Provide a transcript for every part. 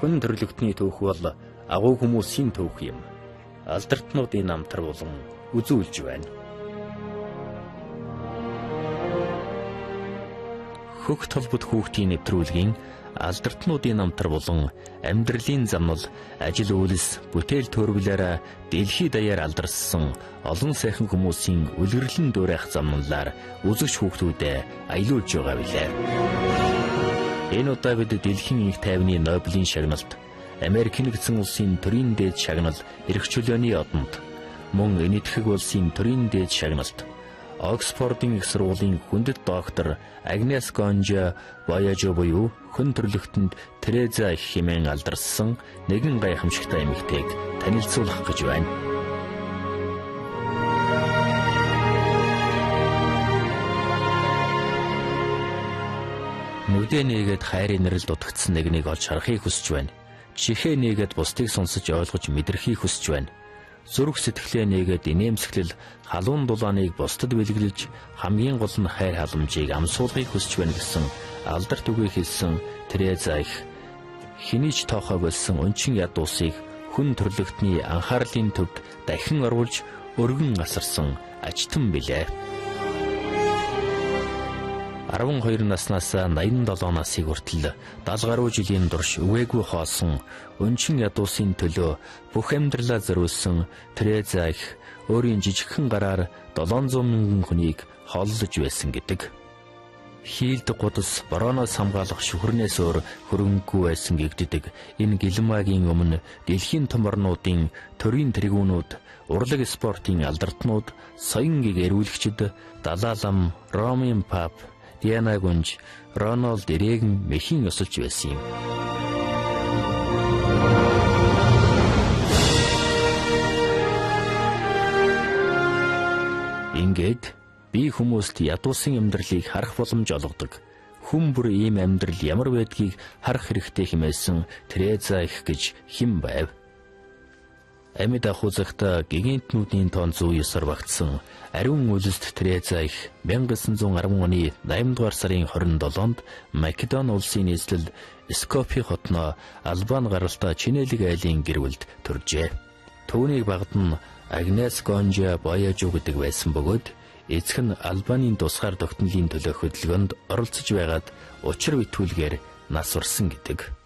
Хүн төрлөختний түүх бол агуу хүмүүсийн түүх юм. Алдартнуудын намтар болон үзүүлж байна. Хөх толбод хүүхдийн нэвтрүүлгийн алдартнуудын намтар болон амьдралын замнал ажил үйлс бүтээл төрөглөөр дэлхий даяар алдарсан олон сайхан хүмүүсийн үлгэрлэн дуурайх замналаар үзэгч хүүхдүүдэд аялуулж байгаа билээ. Энэ удаа бид дэлхийн их тайвны Нобелийн шагналт, Америк нэгдсэн улсын төрийн дээд шагнал эрх чөлөөний одонд, мөн энэтхэг улсын төрийн дээд шагналт, Оксфордын их сургуулийн хүндэт доктор Агнес Гонжа Бояжо буюу хүн төрлөختөнд Тереза хэмээн алдарсан нэгэн гайхамшигтай эмэгтэйг танилцуулах гэж байна. Нүдэ нээгээд хайрын нэрэл дутагдсан нэгнийг олж харахыг хүсэж байна. Чихээ нээгээд бусдыг сонсож ойлгож мэдрэхийг хүсэж байна. Зүрх сэтгэлээ нээгээд инээмсэглэл халуун дулааныг бусдад бэлгэлж хамгийн гол нь хайр халамжийг амсуулахыг хүсэж байна гэсэн алдарт үгийг хэлсэн Тереза их хэний ч тоохоо болсон өнчин ядуусыг хүн төрлөختний анхаарлын төвд дахин оруулж өргөн асарсан ачтан билээ. 12 наснаас 87 насыг хүртэл 70 гаруй жилийн турш үгээгүй хоосон өнчин ядуусын төлөө бүх амьдралаа зориулсан Тереза их өөрийн жижигхэн гараар 700 мянган хүнийг холлож байсан гэдэг. Хийлд гудас бороноос хамгаалах шүхрнээс өөр хөрөнгөгүй байсан гэгддэг энэ гэлмаагийн өмнө дэлхийн том орнуудын төрийн тэргүүнүүд, урлаг спортын алдартнууд, соён гэгэрүүлэгчид, Далай лам, Ромын пап, Диана Гунж, Рональд Рейган мэхийн ёсолж байсан юм. Ингээд би хүмүүст ядуусан амьдралыг харах боломж олгодог. Хүн бүр ийм амьдрал ямар байдгийг харах хэрэгтэй хэмээсэн Тереза их гэж хэн байв? Амьд ахуйзагта гигантнүүдийн тоон 109-оор багтсан ариун үлсд Тереза их 1910 оны 8 дугаар сарын 27-нд Македон улсын нийслэл Скопье хотноо Албан гаралтай Чинэлэг айлын гэр бүлд төржээ. Түүнийг багад нь Агнес Гонжа Бояжо гэдэг байсан бөгөөд эцэг нь Албанийн тусгаар тогтнолын төлөө хөдөлгөөнд оролцож байгаад учир битүүлгээр нас урсан гэдэг.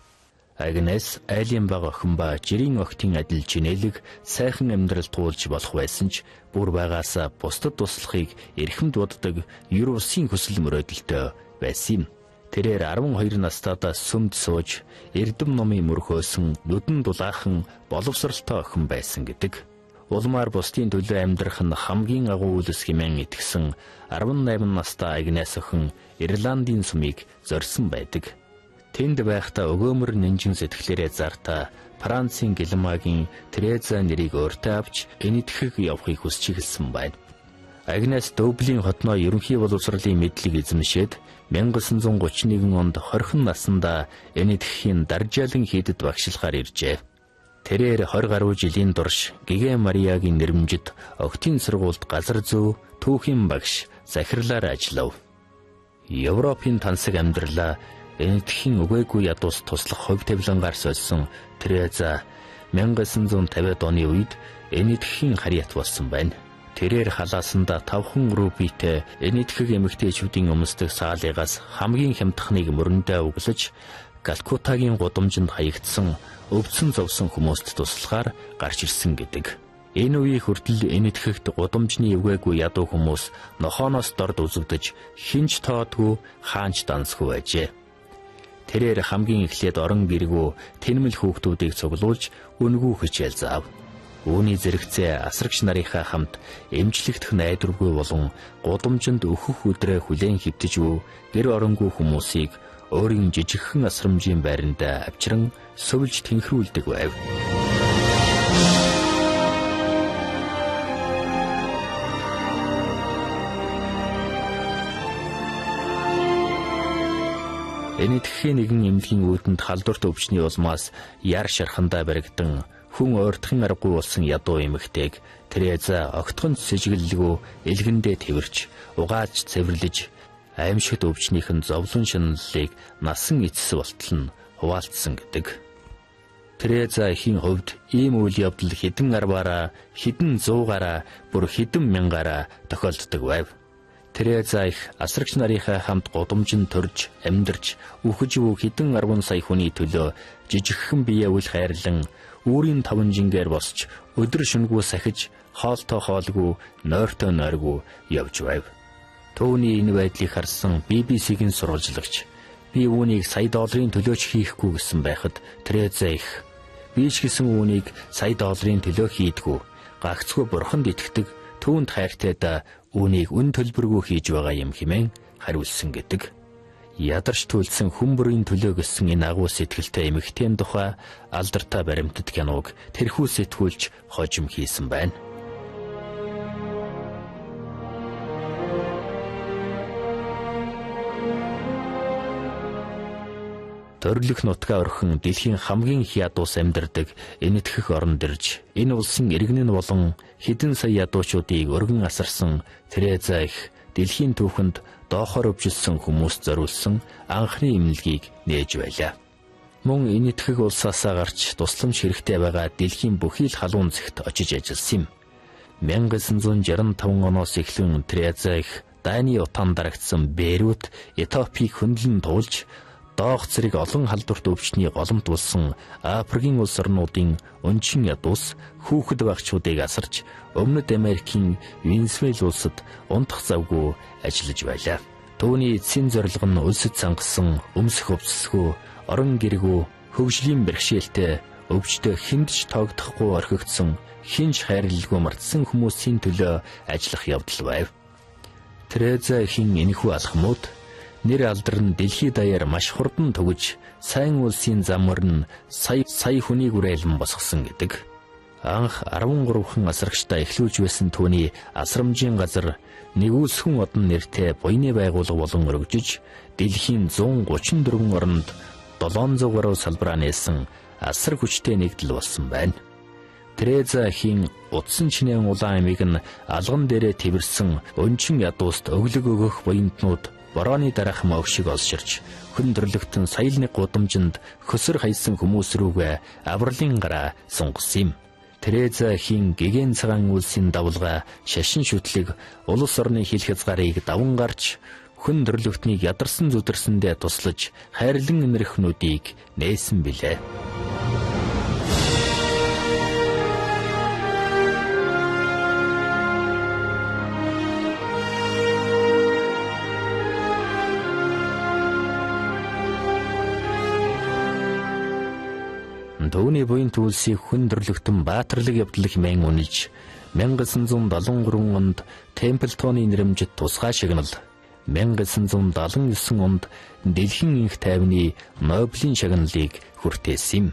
Агнес айлын баг охин ба жирийн охтын адил Чинэлэг сайхан амьдрал туулж болох байсан ч бүр байгаасаа бусдад туслахыг эрхэмд боддог ер усын хүсэл мөрөөдөлтөй байсан юм. Тэрээр 12 настайдаа сүмд сууж эрдэм номын мөрхөөсөн нүдэн дулаахан боловсралтай охин байсан гэдэг. Улмаар бусдын төлөө амьдрах нь хамгийн агуу үлс хэмээн итгэсэн 18 настай Агнес охин Ирландын сумыг зорьсон байдаг. Тэнд байхдаа өгөөмөр нэнжин сэтгэлээрээ зартаа Францын гэлмаагийн Тереза нэрийг өөртөө авч энэтхэг явахыг хүсч эхэлсэн байна. Агнес Дублин хотноо ерөнхий боловсролын мэдлэг эзэмшээд 1931 онд 20 наснда энэтхэгийн Даржаалан хийдэд багшлахаар иржээ. Тэрээр 20 гаруй жилийн турш Гигэ Мариагийн нэрмжид Октийн сургуульд газар зүй, түүхийн багш захирлаар ажиллав. Европын тансаг амьдралаа энэтхэгийн үгээгүй ядуус туслах хувь тавилангаар сольсон Тереза 1950-ад оны үед энэтхэгийн харьяат болсон байна. Тэрээр халаасанда 5 рупитэй энэтхэг эмэгтэйчүүдийн өмсдөг саалыгаас хамгийн хямдхныг мөрөндөө углаж Калкутагийн гудамжинд хаягдсан өвдсөн зовсон хүмүүст туслахаар гарч ирсэн гэдэг. Энэ үеийг хүртэл энэтхэгт гудамжны эвгээгүй ядуу хүмүүс нохооноос дорд үзэгдэж хинч тоодгүй хаанч дансгүй байжээ. Тэрээр хамгийн эхлээд орон гэргүү тэнмэл хүүхдүүдийг цуглуулж үнгүү хичээл заав. Үүний зэрэгцээ асрагч нарынхаа хамт эмчлэгдэх найдваргүй болон гудамжинд өөхөх өдрөө хүлээн хэвтэж өв гэр оронгүй хүмүүсийг өөрийн жижигхэн асрамжийн байранд авчран сувилж тэнхрүүлдэг байв. Энэтхэгийн нэгэн эмнэлгийн үүдэнд халдварт өвчний улмаас яр шархандаа баригдан хүн ойртохын аргагүй болсон ядуу эмэгтэйг Тереза огтхон сэжиглэлгүй элгэндээ тэрвэрч угааж цэвэрлэж аимшигт өвчнийхэн зовлон шаналлыг насан эцэс болтол нь хуваалцсан гэдэг. Тереза эхийн хувьд ийм үйл явдал хэдэн арваараа, хэдэн зуугаараа, бүр хэдэн мянгаараа тохиолддог байв. Тереза их асрагч нарынхаа хамт гудамжинд төрж, амьдарч, үхэж буй хэдэн 10 сая хүний төлөө жижигхэн биеэ үл хайрлан, үүрийн таван жингээр босч, өдөр шөнөгүй сахиж, хоолтой хоолгүй, нойртой нойргүй явж байв. Төвний энэ байдлыг харсан BBC-гийн сурвалжлагч би үүнийг сая долларын төлөөч хийхгүй гэсэн байхад Тереза их би ч гэсэн үүнийг сая долларын төлөө хийдгүү. Гагцгүй бурханд итгэдэг, түүнд хайртайдаа үүнийг үн төлбөргүй хийж байгаа юм хэмээн хариулсан гэдэг. Ядарч түлсэн хүн бүрийн төлөө гэсэн энэ агуу сэтгэлтэй эмэгтэйн тухай алдартай баримтат киног тэрхүү сэтгүүлч хожим хийсэн байна. Төрөлх нутгаа орхин дэлхийн хамгийн их ядуус амьдардаг энэтхэх оронд ирж энэ улсын иргэнэн болон хэдэн сая ядуучуудыг өргөн асарсан Тереза их дэлхийн түүхэнд доохоор өвжилсэн хүмүүст зориулсан анхны эмнэлгийг нээж байлаа. Мөн энэтхэх улсаасаа гарч тусламж хэрэгтэй байгаа дэлхийн бүхий л халуун зэгт очиж ажилласан юм. 1965 оноос эхлэн Тереза их Дайны утаан дарагдсан Бейрут, Этиопийг хөндлөн туулж доох зэрэг олон халдварт өвчтний голомт болсон Африкийн улс орнуудын өнчин ядуус хүүхэд багчуудыг асарч Өмнөд Америкийн Венесуэл улсад унтах завгүй ажиллаж байлаа. Түүний эцсийн зорилго нь улсад сангасан өмсөх өвсөсгөө, орон гэргүү, хөгжлийн бэрхшээлтэй, өвчтөй хиндж тоогдохгүй орхигдсон, хинж хайрлалгүй мартсан хүмүүсийн төлөө ажиллах явдал байв. Тереза эхийн энэхүү алхмууд нэр алдар нь дэлхийд даяар маш хурдан түгэж, сайн улсын зам мөрн сая хүнийг үрээлэн босгосон гэдэг. Анх 13хан асрагчтай эхлүүлж байсан түүний асрамжийн газар нэгүүлсхэн одон нэртэй буйны байгууллага болон өргөжж, дэлхийн 134 оронд 700 гаруй салбараа нээсэн асар хүчтэй нэгдэл болсон байна. Тереза эхийн утсан чинээ улаан эмийг нь алган дээрээ тэрсэн өнчин ядууст өглөг өгөх буянтнууд борооны дараах мог шиг олширч хүн төрлөختөн сая нэг гудамжинд хөсөр хайсан хүмүүс рүүгээ авралын гараа сунгасан юм. Тереза эхийн гэгэн цагаан үлсийн давлгаа шашин шүтлэг улс орны хил хязгаарыг даван гарч хүн төрлөختнийг ядарсан зүдэрсэндээ туслаж хайрлан инэрхнүүдийг нээсэн билээ. Төвний буянт үлсийг хүн төрлөختөн баатарлаг явдал хэмээн үнэлж 1973 онд Темплтоны нэрэмжит тусгай шагнал, 1979 онд дэлхийн инх тайвны Нобелийн шагналыг хүртээсэн юм.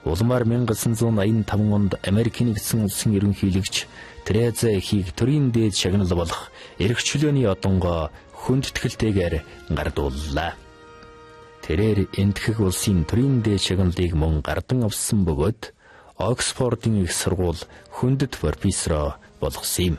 Улмаар 1985 онд Америкийн нэгдсэн улсын ерөнхийлөгч Тереза эхийг төрийн дээд шагнал болох эрх чөлөөний одонгоо хүндэтгэлтэйгээр гардууллаа. Тэрээр энэтхэх улсын төрийн дээд шагналыг мөн гардан авсан бөгөөд Оксфордын их сургууль хүндэт профессор болгосон юм.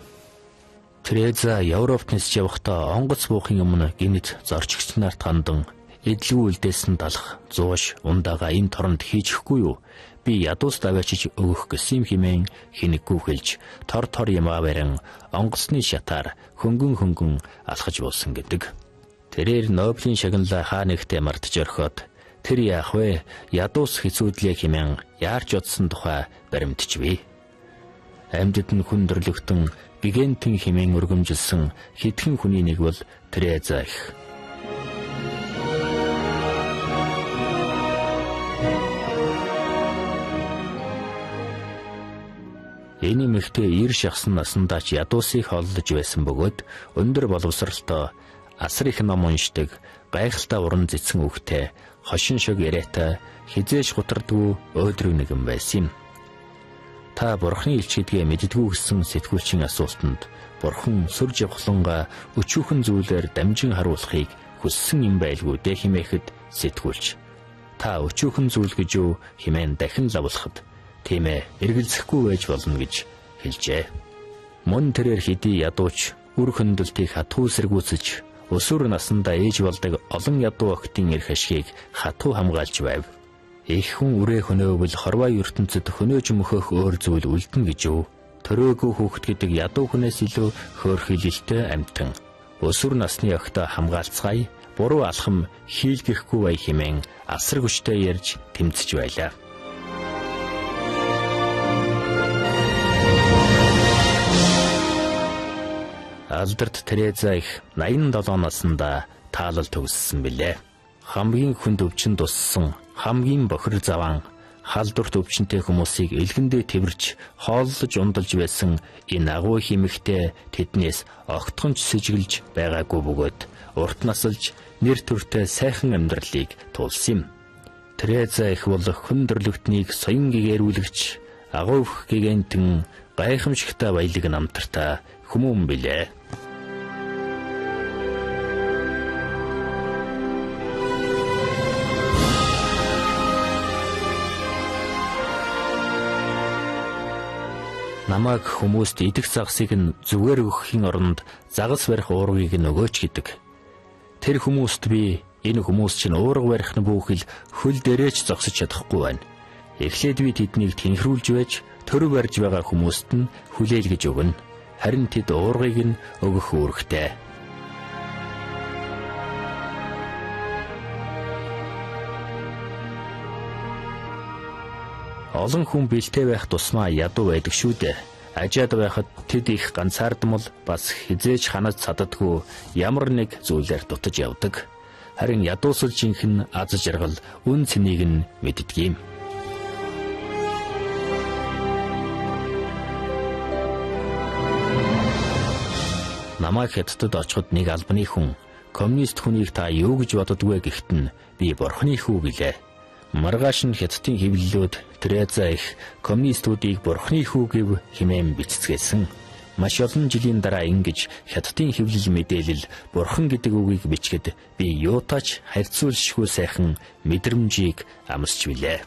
Тереза Европт нисж явахдаа онгоц буухын өмнө гинэт зорчигч нарт хандан эдлгүй үлдээсэн талах зууш ундаага энэ торонд хийчихгүй юу? Би ядуус даваачиж өгөх гэсэн юм хэмээн хинэггүй хэлж тор ямаа барин онгоцны шатаар хөнгөн алхаж болсон гэдэг. Тэрээр Нобелийн шагналаа хаа нэгтээ мартаж орхиод тэр яах вэ? Ядуус хэцүүдлээ хэмээн яарч бодсон тухай баримтж бий. Амьдад нь хүн төрлөختөн гигантын хэмээн өргөмжилсэн хэдхэн хүний нэг бол Тереза их. Энэ эмэгтэй 90 шахсан наснда ч ядуусыг холлож байсан бөгөөд өндөр боловсралтай асар их ном уншдаг, гайхалтай уран зэцэн үгтэй, хошин шог яриатай, хизээж гутардгүй өөдрөг нэгэн байсан юм. Та бурхны илчилгээ мэддэггүй гэсэн сэтгүүлчийн асуултанд бурхан сүр жавхлангаа өчүүхэн зүйлээр дамжин харуулахыг хүссэн юм байлгүй дээ хэмээхэд сэтгүүлч. Та өчүүхэн зүйл гэж юу хэмээн дахин лавлахад тийм ээ эргэлзэхгүй байж болно гэж хэлжээ. Мөн тэрээр хэдий ядууч үр хөндлөлтийг хатуу сэргүүцэж өсвөр насндаа ээж болдог олон ядуу охидын эрх ашгийг хатуу хамгаалж байв. Их хүн үрээ хөнөөвөл хорвоо ертөнцид хөнөөж мөхөх өөр зүйл үлдэн гэж юу? Төрөөгүй хүүхэд гэдэг ядуу хүнээс илүү хөөрхийлэлтэй амьтан. Өсвөр насны охидоо хамгаалцгаая, буруу алхам хийлгэхгүй бай хэмээн асар хүчтэй ярьж тэмцэж байлаа. Алдарт Тереза их 87 наснда таалал төгссөн билээ. Хамгийн хүнд өвчин туссан, хамгийн бохир заван, халдварт өвчнөтэй хүмүүсийг элгэндээ тэрвэрч хооллож ундалж байсан энэ агуу химэгтэй тэднээс огтхонч сэжиглж байгаагүй бөгөөд урт насалж нэр төртэй сайхан амьдралыг туулсан юм. Тереза их бол хүн төрлөختнийг соён гэгэрүүлэгч, агуйх гэгэнтэн гайхамшигтай баялаг намтартай хүмүүн билээ. Намайг хүмүүст идэх загсыг нь зүгээр өгөхийн оронд загас барих уургийг нь өгөөч гэдэг. Тэр хүмүүст би энэ хүмүүс чинь уурга барих нь бүхэл хөл дээрээч зогсож чадахгүй байна. Эхлээд би тэднийг тэнхрүүлж байж төр барьж байгаа хүмүүст нь хүлээлгэж өгнө. Харин тэд уургыг нь өгөх үүрэгтэй. Олон хүн бэлтэй байх тусмаа ядуу байдаг шүү дээ. Ажаад байхад тэд их ганцаардмал бас хизээж ханаж цаддаггүй ямар нэг зүйлээр дутаж явдаг. Харин ядуусал жинхэнэ аз жаргал үн цэнийг нь мэддэг юм. Намайг хятадд очиход нэг албаны хүн коммунист хүнийг та юу гэж боддгвэ гэхэд нь би бурхны хүү гэлээ. Маргааш нь хятадын хэвлэлүүд Тереза их коммунистуудыг бурхны хүү гэв хэмээн бичцгээсэн. Маш олон жилийн дараа ингэж хятадын хэвлэл мэдээлэл бурхан гэдэг үгийг бичгэд би юутаач харьцуулшгүй сайхан мэдрэмжийг амсч билээ.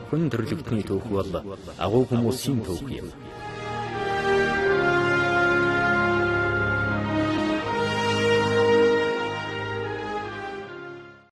Хүн төрлөختний түүх бол агуу хүмүүсийн түүх юм.